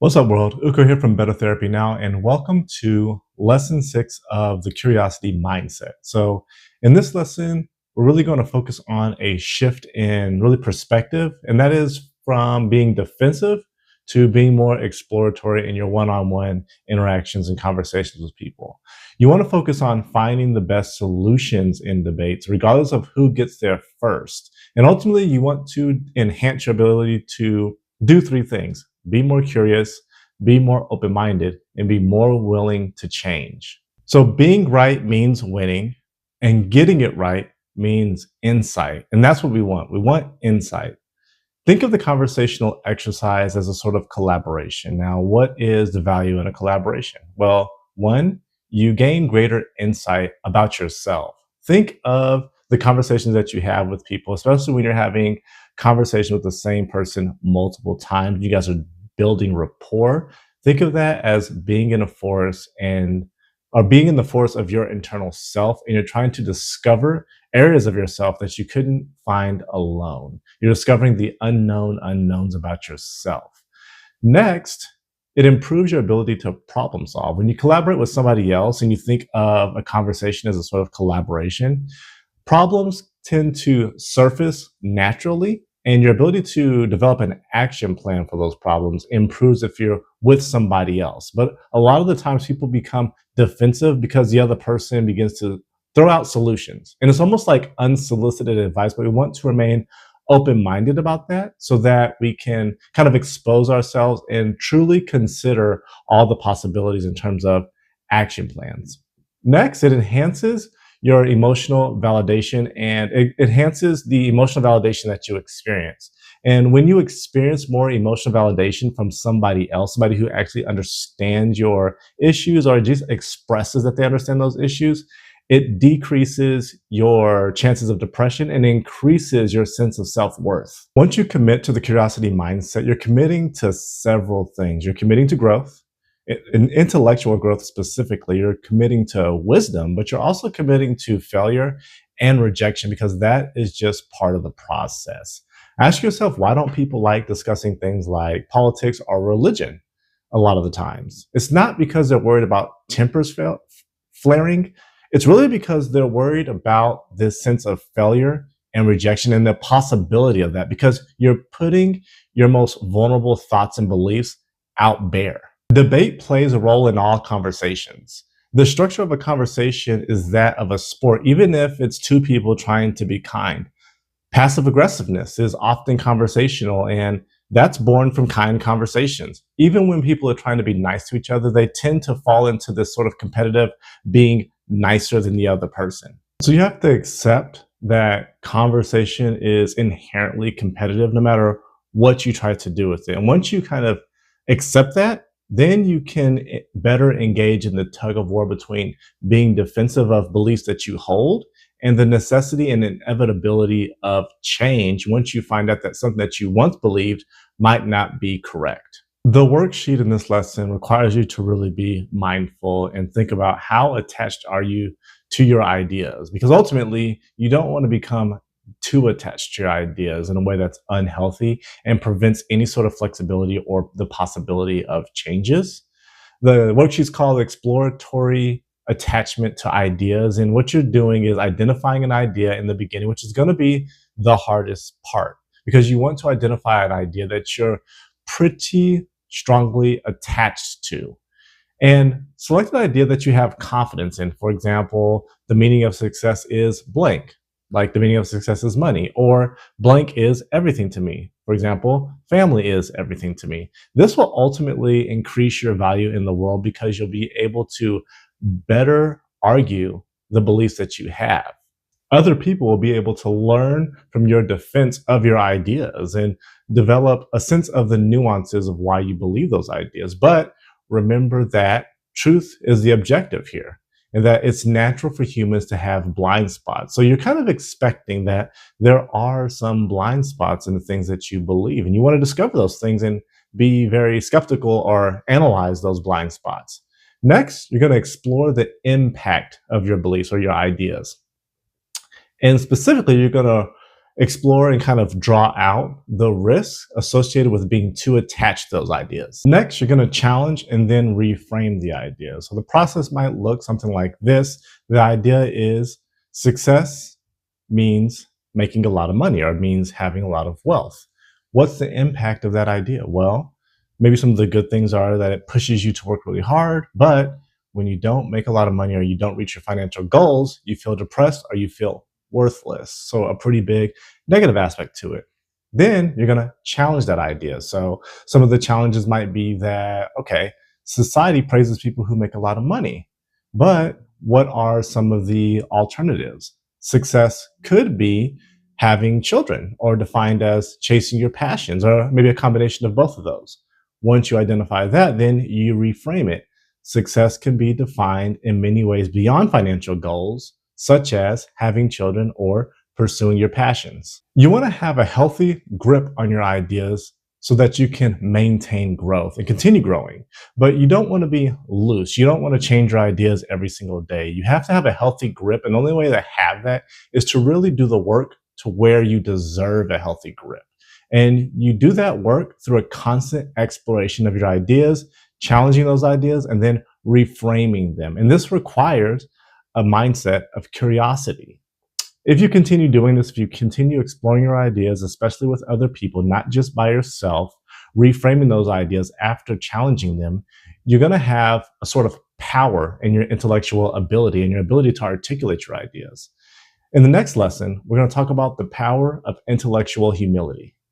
What's up, world? Uko here from Better Therapy Now, and welcome to lesson 6 of the curiosity mindset. So, in this lesson, we're really going to focus on a shift in really perspective, and that is from being defensive to being more exploratory in your one on one interactions and conversations with people. You want to focus on finding the best solutions in debates, regardless of who gets there first. And ultimately, you want to enhance your ability to do three things: be more curious, be more open minded, and be more willing to change. So, being right means winning, and getting it right means insight. And that's what we want. We want insight. Think of the conversational exercise as a sort of collaboration. Now, what is the value in a collaboration? Well, one, you gain greater insight about yourself. Think of the conversations that you have with people, especially when you're having conversation with the same person multiple times. You guys are building rapport. Think of that as being in a forest and or being in the forest of your internal self, and you're trying to discover areas of yourself that you couldn't find alone. You're discovering the unknown unknowns about yourself. Next, it improves your ability to problem solve. When you collaborate with somebody else and you think of a conversation as a sort of collaboration, problems tend to surface naturally, and your ability to develop an action plan for those problems improves if you're with somebody else. But a lot of the times people become defensive because the other person begins to throw out solutions. And it's almost like unsolicited advice, but we want to remain open-minded about that so that we can kind of expose ourselves and truly consider all the possibilities in terms of action plans. Next, it enhances your emotional validation, and it enhances the emotional validation that you experience. And when you experience more emotional validation from somebody else, somebody who actually understands your issues or just expresses that they understand those issues, it decreases your chances of depression and increases your sense of self-worth. Once you commit to the curiosity mindset, you're committing to several things. You're committing to growth. In intellectual growth specifically, you're committing to wisdom, but you're also committing to failure and rejection because that is just part of the process. Ask yourself, why don't people like discussing things like politics or religion a lot of the times? It's not because they're worried about tempers flaring. It's really because they're worried about this sense of failure and rejection and the possibility of that, because you're putting your most vulnerable thoughts and beliefs out bare. Debate plays a role in all conversations. The structure of a conversation is that of a sport, even if it's two people trying to be kind. Passive aggressiveness is often conversational, and that's born from kind conversations. Even when people are trying to be nice to each other, they tend to fall into this sort of competitive being nicer than the other person. So you have to accept that conversation is inherently competitive no matter what you try to do with it. And once you kind of accept that, then you can better engage in the tug of war between being defensive of beliefs that you hold and the necessity and inevitability of change once you find out that something that you once believed might not be correct. The worksheet in this lesson requires you to really be mindful and think about how attached are you to your ideas, because ultimately you don't want to become too attached to your ideas in a way that's unhealthy and prevents any sort of flexibility or the possibility of changes. The worksheet's called Exploratory Attachment to Ideas. And what you're doing is identifying an idea in the beginning, which is going to be the hardest part, because you want to identify an idea that you're pretty strongly attached to. And select an idea that you have confidence in. For example, the meaning of success is blank. Like the meaning of success is money, or blank is everything to me. For example, family is everything to me. This will ultimately increase your value in the world because you'll be able to better argue the beliefs that you have. Other people will be able to learn from your defense of your ideas and develop a sense of the nuances of why you believe those ideas. But remember that truth is the objective here, and that it's natural for humans to have blind spots. So you're kind of expecting that there are some blind spots in the things that you believe, and you want to discover those things and be very skeptical or analyze those blind spots. Next, you're going to explore the impact of your beliefs or your ideas. And specifically, you're going to explore and kind of draw out the risks associated with being too attached to those ideas. Next, you're going to challenge and then reframe the idea. So the process might look something like this. The idea is success means making a lot of money or means having a lot of wealth. What's the impact of that idea? Well, maybe some of the good things are that it pushes you to work really hard, but when you don't make a lot of money or you don't reach your financial goals, you feel depressed or you feel worthless. So a pretty big negative aspect to it. Then you're going to challenge that idea. So some of the challenges might be that, okay, society praises people who make a lot of money, but what are some of the alternatives? Success could be having children, or defined as chasing your passions, or maybe a combination of both of those. Once you identify that, then you reframe it. Success can be defined in many ways beyond financial goals, such as having children or pursuing your passions. You want to have a healthy grip on your ideas so that you can maintain growth and continue growing. But you don't want to be loose. You don't want to change your ideas every single day. You have to have a healthy grip. And the only way to have that is to really do the work to where you deserve a healthy grip. And you do that work through a constant exploration of your ideas, challenging those ideas, and then reframing them. And this requires a mindset of curiosity. If you continue doing this, if you continue exploring your ideas, especially with other people, not just by yourself, reframing those ideas after challenging them, you're going to have a sort of power in your intellectual ability and your ability to articulate your ideas. In the next lesson, we're going to talk about the power of intellectual humility.